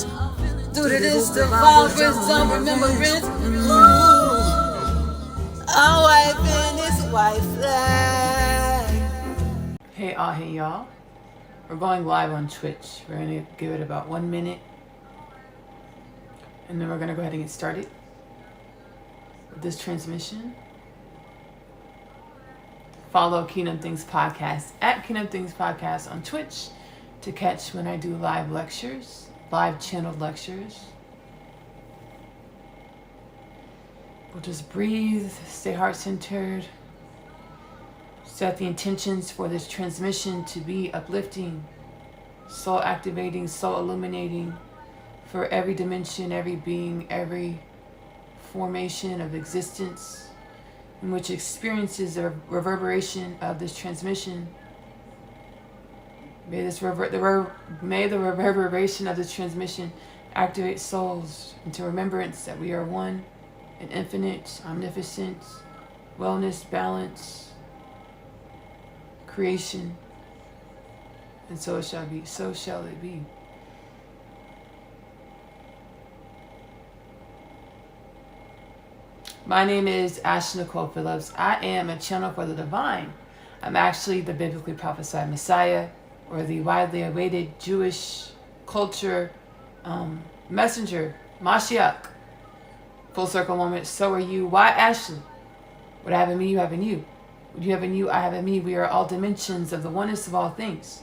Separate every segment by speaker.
Speaker 1: Due to this devourance of remembrance. I'm wiping this white flag.
Speaker 2: Hey y'all. We're going live on Twitch. We're going to give it about 1 minute. And then we're going to go ahead and get started with this transmission. Follow Kingdom Things Podcast at Kingdom Things Podcast on Twitch to catch when I do live lectures, live channeled lectures. We'll just breathe, stay heart-centered, set the intentions for this transmission to be uplifting, soul activating, soul illuminating for every dimension, every being, every formation of existence in which experiences a reverberation of this transmission. May the reverberation of this transmission activate souls into remembrance that we are one and infinite, omnificent, wellness, balance, creation, and so it shall be, so shall it be. My name is Ashley-Nicole Phillips. I am a channel for the divine. I'm actually the biblically prophesied Messiah, or the widely awaited Jewish culture messenger, Mashiach. Full circle moment, so are you. Why Ashley? What I have in me, you have in you. What you have in you, I have in me. We are all dimensions of the oneness of all things.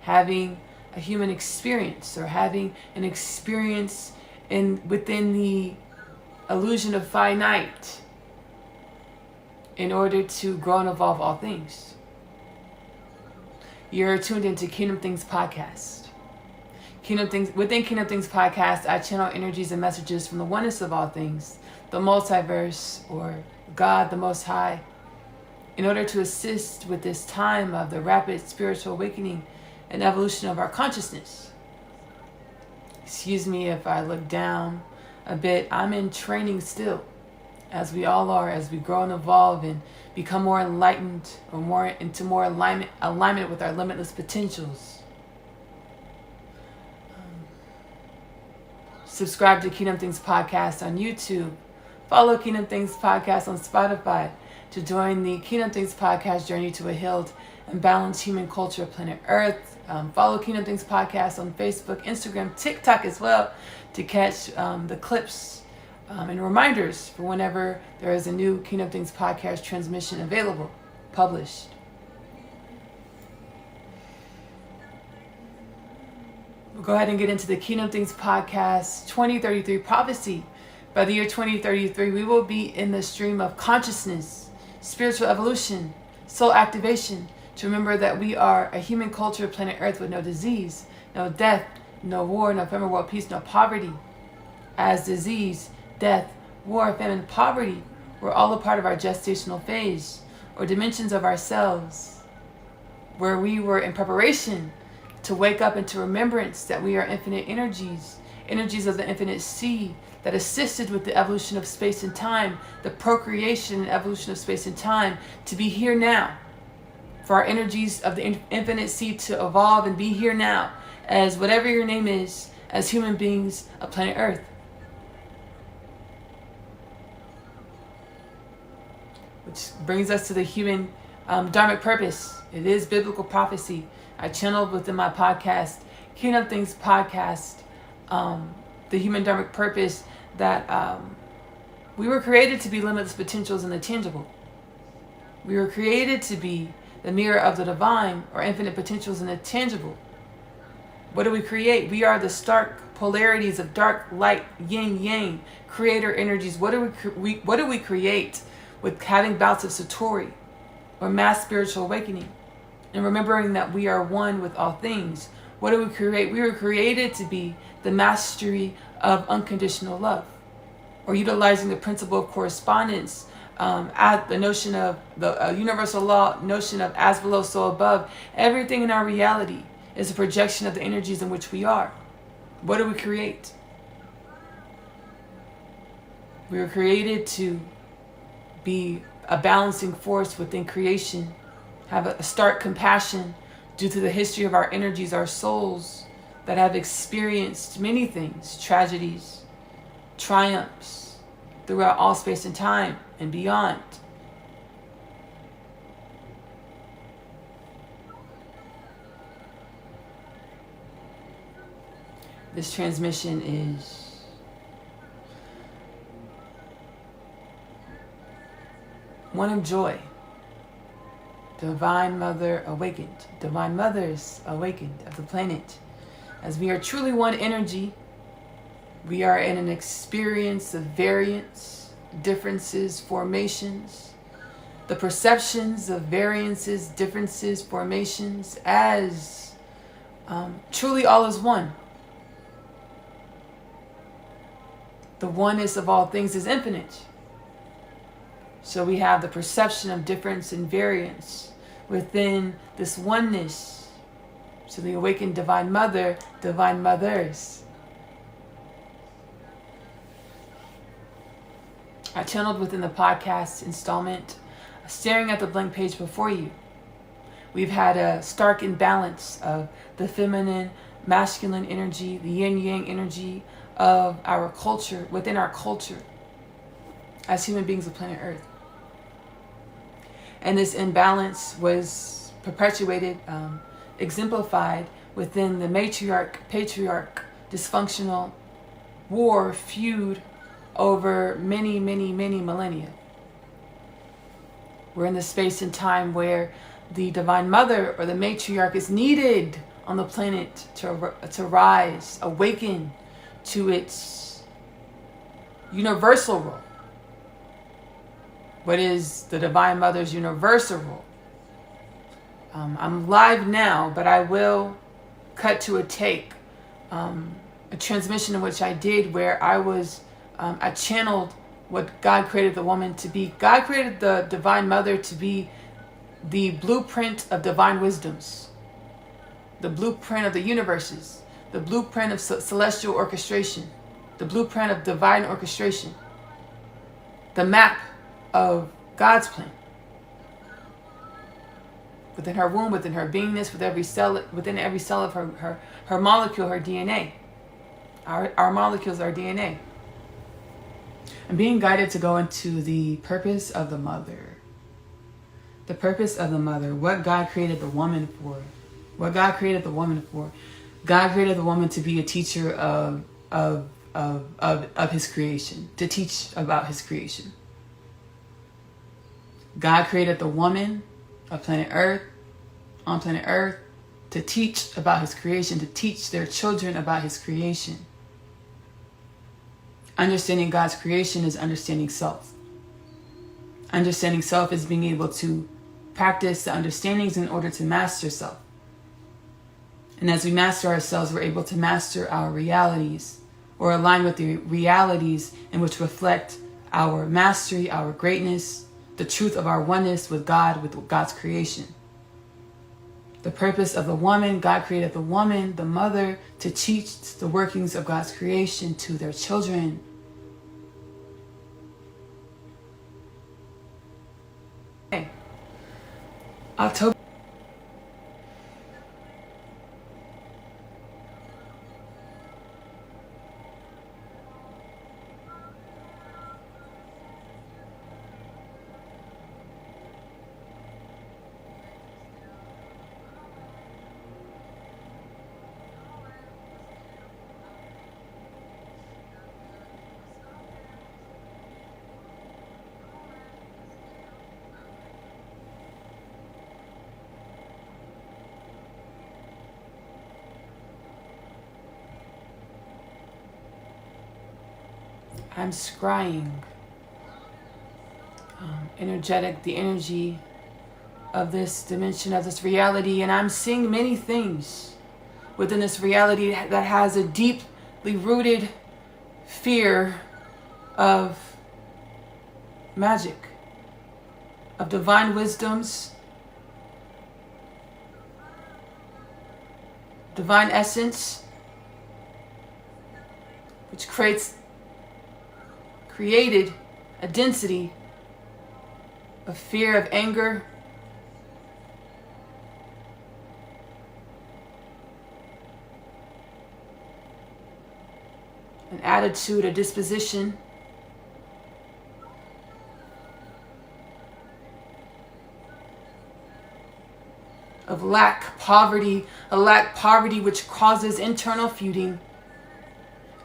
Speaker 2: Having a human experience, or having an experience within the illusion of finite in order to grow and evolve all things. You're tuned into Kingdom Things Podcast. Within Kingdom Things Podcast, I channel energies and messages from the oneness of all things, the multiverse, or God the Most High, in order to assist with this time of the rapid spiritual awakening and evolution of our consciousness. Excuse me if I look down a bit. I'm in training still, as we all are, as we grow and evolve and become more enlightened, or more into more alignment with our limitless potentials. Subscribe to Kingdom Things Podcast on YouTube. Follow Kingdom Things Podcast on Spotify to join the Kingdom Things Podcast journey to a healed and balanced human culture of planet Earth. Follow Kingdom Things Podcast on Facebook, Instagram, TikTok as well to catch the clips and reminders for whenever there is a new Kingdom Things Podcast transmission available, published. We'll go ahead and get into the Kingdom Things Podcast 2033 prophecy. By the year 2033, we will be in the stream of consciousness, spiritual evolution, soul activation, to remember that we are a human culture of planet Earth with no disease, no death, no war, no famine, world peace, no poverty. As disease, death, war, famine, poverty were all a part of our gestational phase, or dimensions of ourselves, where we were in preparation to wake up into remembrance that we are infinite energies, energies of the infinite sea that assisted with the evolution of space and time, the procreation and evolution of space and time, to be here now, for our energies of the infinite sea to evolve and be here now, as whatever your name is, as human beings of planet Earth. Which brings us to the human dharmic purpose. It is biblical prophecy. I channeled within my podcast, Kingdom Things Podcast, the human dharmic purpose that we were created to be limitless potentials in the tangible. We were created to be the mirror of the divine, or infinite potentials in the tangible. What do we create? We are the stark polarities of dark, light, yin, yang, creator energies. What do we create with having bouts of satori, or mass spiritual awakening, and remembering that we are one with all things? What do we create? We were created to be the mastery of unconditional love, or utilizing the principle of correspondence, at the notion of the universal law, notion of as below, so above. Everything in our reality is a projection of the energies in which we are. What do we create? We were created to be a balancing force within creation, have a stark compassion due to the history of our energies, our souls, that have experienced many things, tragedies, triumphs, throughout all space and time and beyond. This transmission is one of joy. Divine Mother awakened. Divine Mothers awakened of the planet. As we are truly one energy, we are in an experience of variance, differences, formations, the perceptions of variances, differences, formations, as truly all is one. The oneness of all things is infinite. So we have the perception of difference and variance within this oneness. So the awakened Divine Mother, Divine Mothers. I channeled within the podcast installment, staring at the blank page before you. We've had a stark imbalance of the feminine, masculine energy, the yin-yang energy of our culture, within our culture, as human beings of planet Earth. And this imbalance was perpetuated, exemplified within the matriarch, patriarch, dysfunctional war, feud over many, many, many millennia. We're in the space and time where the Divine Mother or the matriarch is needed on the planet to rise, awaken to its universal role. What is the Divine Mother's universal role? I'm live now, but I will cut to a tape, a transmission in which I did where I channeled what God created the woman to be. God created the Divine Mother to be the blueprint of divine wisdoms, the blueprint of the universes, the blueprint of celestial orchestration, the blueprint of divine orchestration, the map of God's plan. Within her womb, within her beingness, within every cell of her molecule, her DNA. Our molecules are DNA. I'm being guided to go into the purpose of the mother. The purpose of the mother. What God created the woman for. What God created the woman for. God created the woman to be a teacher of his creation. To teach about his creation. God created the woman of planet Earth, on planet Earth, to teach about his creation, to teach their children about his creation. Understanding God's creation is understanding self. Understanding self is being able to practice the understandings in order to master self. And as we master ourselves, we're able to master our realities, or align with the realities in which reflect our mastery, our greatness, the truth of our oneness with God, with God's creation. The purpose of the woman, God created the woman, the mother, to teach the workings of God's creation to their children. October. I'm scrying energetic, the energy of this dimension, of this reality, and I'm seeing many things within this reality that has a deeply rooted fear of magic, of divine wisdoms, divine essence, which created a density of fear, of anger, an attitude, a disposition of lack, poverty, a lack, poverty which causes internal feuding,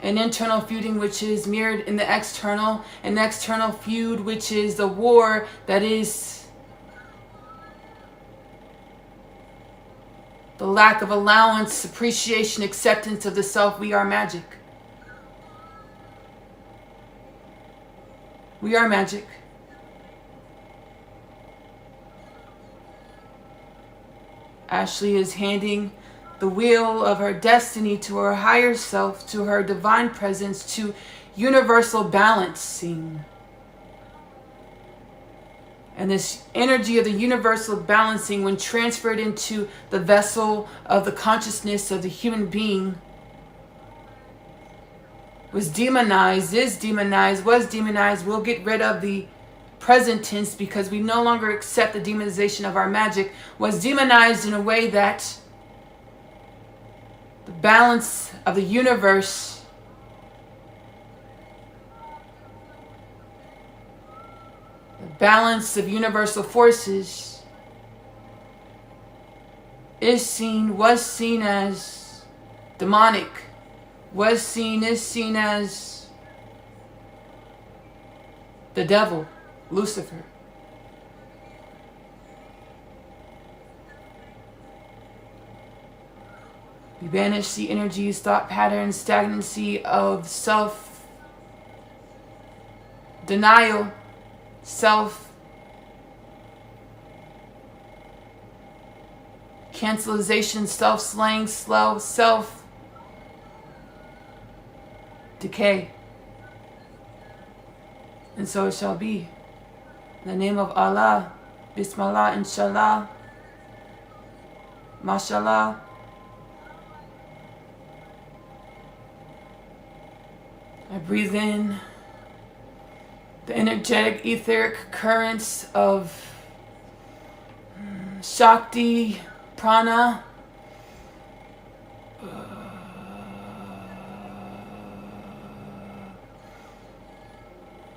Speaker 2: an internal feuding which is mirrored in the external, an external feud which is the war that is the lack of allowance, appreciation, acceptance of the self. We are magic. We are magic. Ashley is handing the wheel of her destiny to her higher self, to her divine presence, to universal balancing. And this energy of the universal balancing, when transferred into the vessel of the consciousness of the human being, was demonized, is demonized, was demonized. We'll get rid of the present tense because we no longer accept the demonization of our magic. Was demonized in a way that the balance of the universe the balance of universal forces is seen, was seen as demonic, was seen, is seen as the devil, Lucifer. We banish the energies, thought patterns, stagnancy of self-denial, self-cancelization, self-slaying, self-decay. And so it shall be. In the name of Allah, Bismillah, Inshallah, Mashallah. I breathe in the energetic, etheric currents of Shakti, Prana,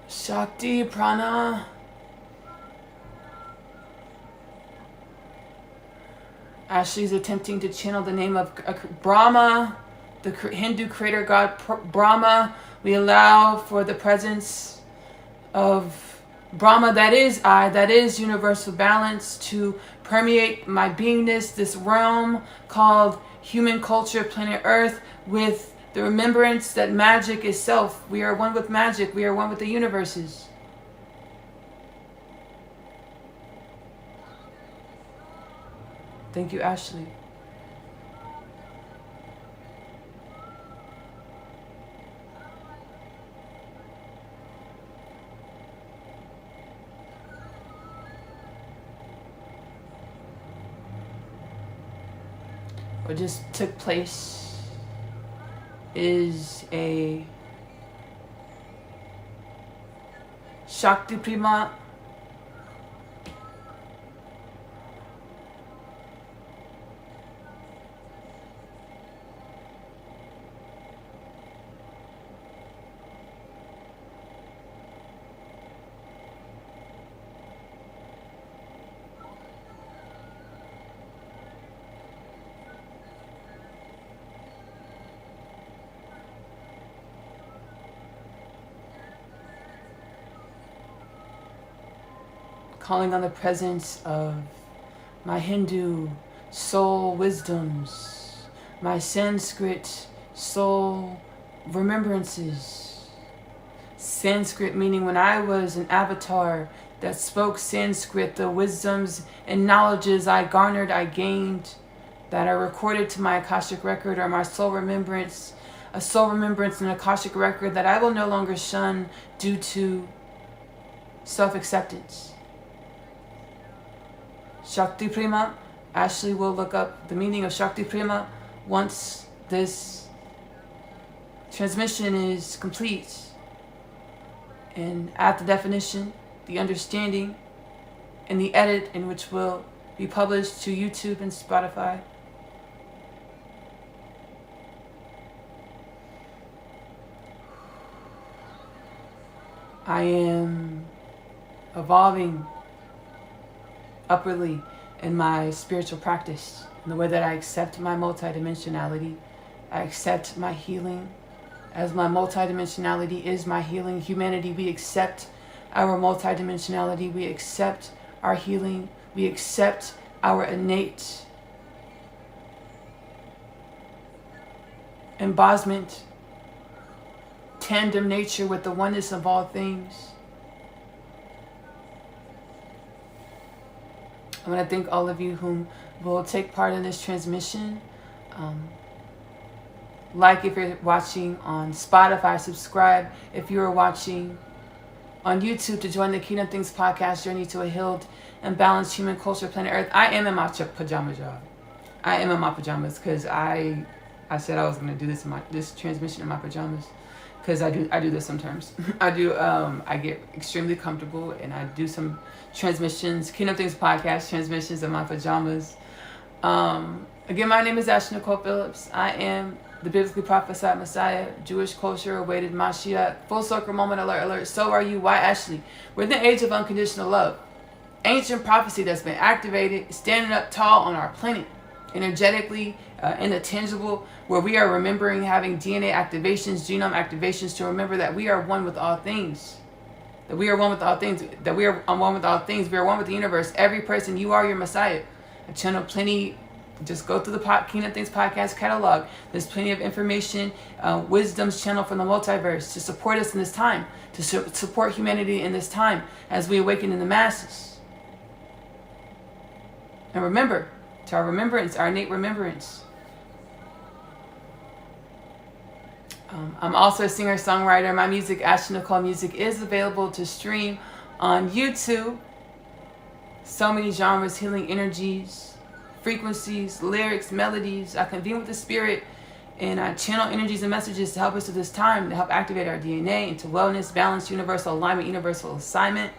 Speaker 2: Shakti, Prana, Ashley's attempting to channel the name of Brahma, the Hindu creator god Brahma. We allow for the presence of Brahma, that is I, that is universal balance, to permeate my beingness, this realm called human culture, planet Earth, with the remembrance that magic is self. We are one with magic. We are one with the universes. Thank you, Ashley. What just took place is a Shakti Prema calling on the presence of my Hindu soul wisdoms, my Sanskrit soul remembrances. Sanskrit meaning when I was an avatar that spoke Sanskrit, the wisdoms and knowledges I garnered, I gained, that are recorded to my Akashic record, or my soul remembrance, a soul remembrance and Akashic record that I will no longer shun due to self-acceptance. Shakti Prema. Ashley will look up the meaning of Shakti Prema once this transmission is complete, and add the definition, the understanding, and the edit, in which will be published to YouTube and Spotify. I am evolving upwardly in my spiritual practice, in the way that I accept my multidimensionality. I accept my healing as my multidimensionality is my healing. Humanity, we accept our multidimensionality. We accept our healing. We accept our innate embodiment, tandem nature with the oneness of all things. I want to thank all of you who will take part in this transmission. Like if you're watching on Spotify, subscribe if you are watching on YouTube to join the Kingdom Things podcast journey to a healed and balanced human culture, planet Earth. I am in my pajamas, y'all. I am in my pajamas because I said I was going to do this transmission in my pajamas, because I do this sometimes. I get extremely comfortable and I do some transmissions, Kingdom Things podcast transmissions in my pajamas. Again, my name is Ashley-Nicole Phillips. I am the biblically prophesied Messiah, Jewish culture awaited Mashiach, full circle moment alert alert. So are you. Why Ashley? We're in the age of unconditional love. Ancient prophecy that's been activated, standing up tall on our planet, energetically, in the tangible, where we are remembering having DNA activations, genome activations, to remember that we are one with all things. That we are one with all things. That we are one with all things. We are one with the universe. Every person, you are your Messiah. I channel plenty. Just go through the Kingdom Things podcast catalog. There's plenty of information, wisdom's channel from the multiverse to support us in this time, to support humanity in this time as we awaken in the masses. And remember, to our remembrance, our innate remembrance. I'm also a singer-songwriter. My music, Ashley-Nicole Music, is available to stream on YouTube. So many genres, healing energies, frequencies, lyrics, melodies. I convene with the spirit and I channel energies and messages to help us through this time, to help activate our DNA into wellness, balance, universal alignment, universal assignment.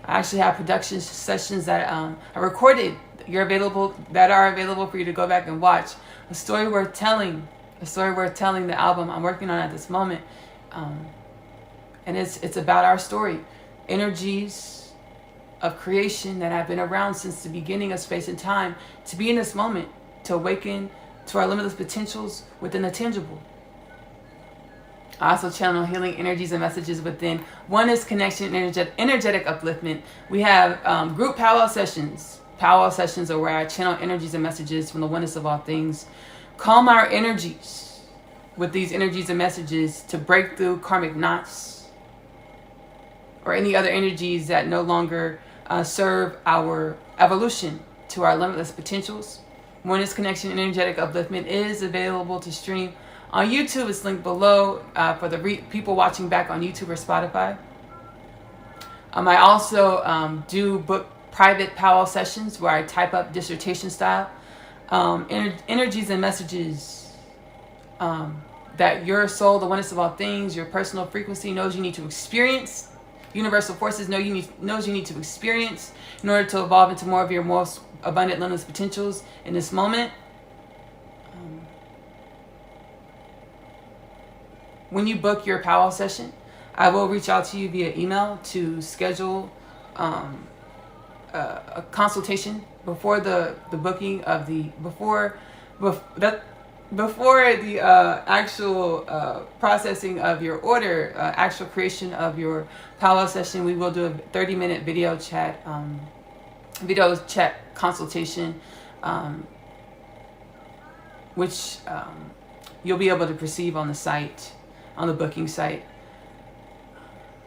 Speaker 2: I actually have production sessions that I recorded that are available for you to go back and watch. A story worth telling, the album I'm working on at this moment. And it's about our story. Energies of creation that have been around since the beginning of space and time, to be in this moment, to awaken to our limitless potentials within the tangible. I also channel healing energies and messages within oneness, connection, energetic upliftment. We have group powwow sessions. Powwow sessions are where I channel energies and messages from the oneness of all things. Calm our energies with these energies and messages to break through karmic knots or any other energies that no longer serve our evolution to our limitless potentials. Oneness, connection, and energetic upliftment is available to stream on YouTube. It's linked below for the people watching back on YouTube or Spotify. I also do book private powwow sessions where I type up dissertation style energies and messages that your soul, the oneness of all things, your personal frequency knows you need to experience. Universal forces knows you need to experience in order to evolve into more of your most abundant limitless potentials in this moment. When you book your powwow session, I will reach out to you via email to schedule a consultation before the booking of before the actual processing of your order, actual creation of your powwow session. We will do a 30-minute video chat consultation, which you'll be able to perceive on the site, on the booking site.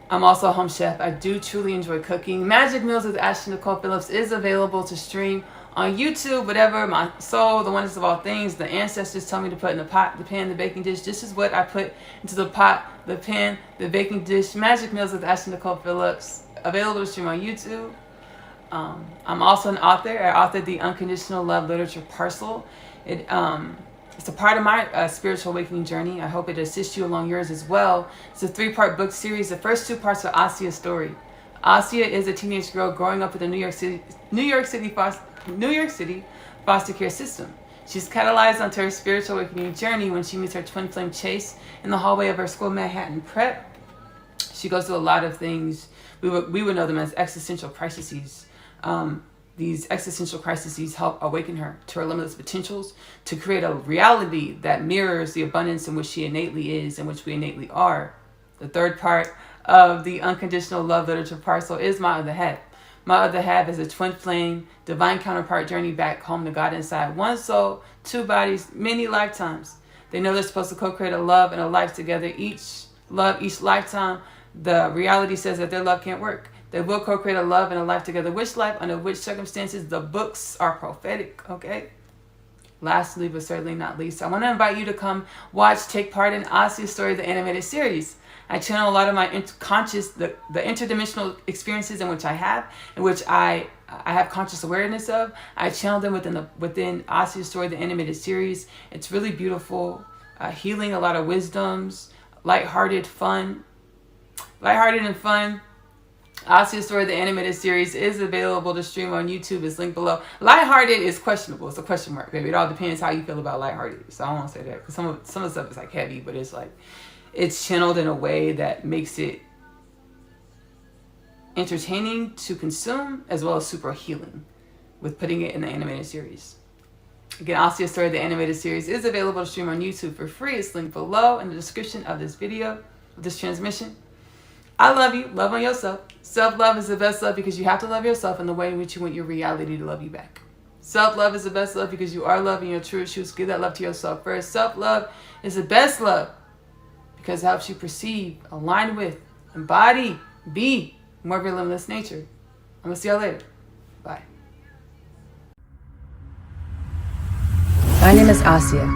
Speaker 2: I'm also a home chef. I do truly enjoy cooking. Magic Meals with Ashley-Nicole Phillips is available to stream on YouTube. Whatever my soul, the oneness of all things, the ancestors tell me to put in the pot, the pan, the baking dish. This is what I put into the pot, the pan, the baking dish. Magic Meals with Ashley-Nicole Phillips, available to stream on YouTube. I'm also an author. I authored the Unconditional Love Literature Parcel. It's a part of my spiritual awakening journey. I hope it assists you along yours as well. It's a 3-part book series. The first 2 parts are Asia's story. Asia is a teenage girl growing up in the New York City foster care system. She's catalyzed onto her spiritual awakening journey when she meets her twin flame Chase in the hallway of her school Manhattan Prep. She goes through a lot of things. We would know them as existential crises. These existential crises help awaken her to her limitless potentials, to create a reality that mirrors the abundance in which she innately is, in which we innately are. The third part of the unconditional love literature parcel is my other half. My other half is a twin flame, divine counterpart journey back home to God inside. One soul, two bodies, many lifetimes. They know they're supposed to co-create a love and a life together. Each love, each lifetime, the reality says that their love can't work. They will co-create a love and a life together. Which life, under which circumstances, the books are prophetic, okay? Lastly, but certainly not least, I want to invite you to come watch, take part in Asia's Story, the animated series. I channel a lot of my the interdimensional experiences in which I have, in which I have conscious awareness of. I channel them within Asia's Story, the animated series. It's really beautiful, healing, a lot of wisdoms, lighthearted and fun. Asia's Story, the animated series, is available to stream on YouTube. It's linked below. Lighthearted is questionable. It's a question mark, baby. It all depends how you feel about lighthearted. So I won't say that, because some of the stuff is like heavy, but it's like, it's channeled in a way that makes it entertaining to consume, as well as super healing with putting it in the animated series. Again, Asia's Story, the animated series, is available to stream on YouTube for free. It's linked below in the description of this video, of this transmission. I love you. Love on yourself. Self-love is the best love, because you have to love yourself in the way in which you want your reality to love you back. Self-love is the best love, because you are loving your true truths. Give that love to yourself first. Self-love is the best love, because it helps you perceive, align with, embody, be more of your limitless nature. I'm going to see y'all later. Bye.
Speaker 1: My name is Asia,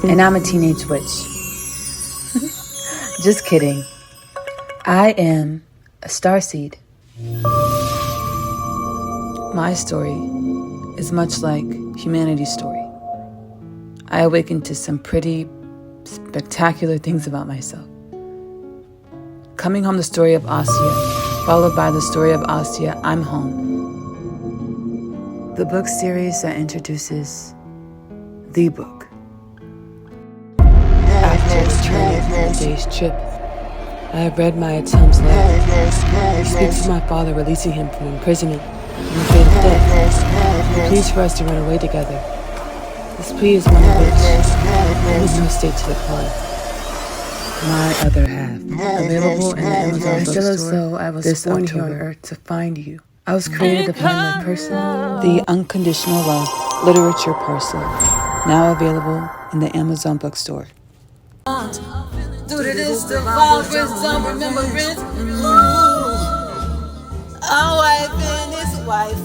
Speaker 1: and I'm a teenage witch. Just kidding. I am a starseed. My story is much like humanity's story. I awakened to some pretty spectacular things about myself. Coming home, the story of Asia, followed by the story of Asia, I'm home. The book series that introduces the book. After returning from a day's trip, I have read my Tom's letter. He speaks of my father releasing him from imprisonment and the fate of death. He pleads for us to run away together. This plea is one of which I make no state to decline. My other half, available in the Amazon bookstore. I feel as though I was born here on earth to find you. I was created to find my person. The Unconditional Love Literature Parcel, now available in the Amazon bookstore.
Speaker 2: Due to this divine wisdom, remembrance.
Speaker 3: Our wife and his wife.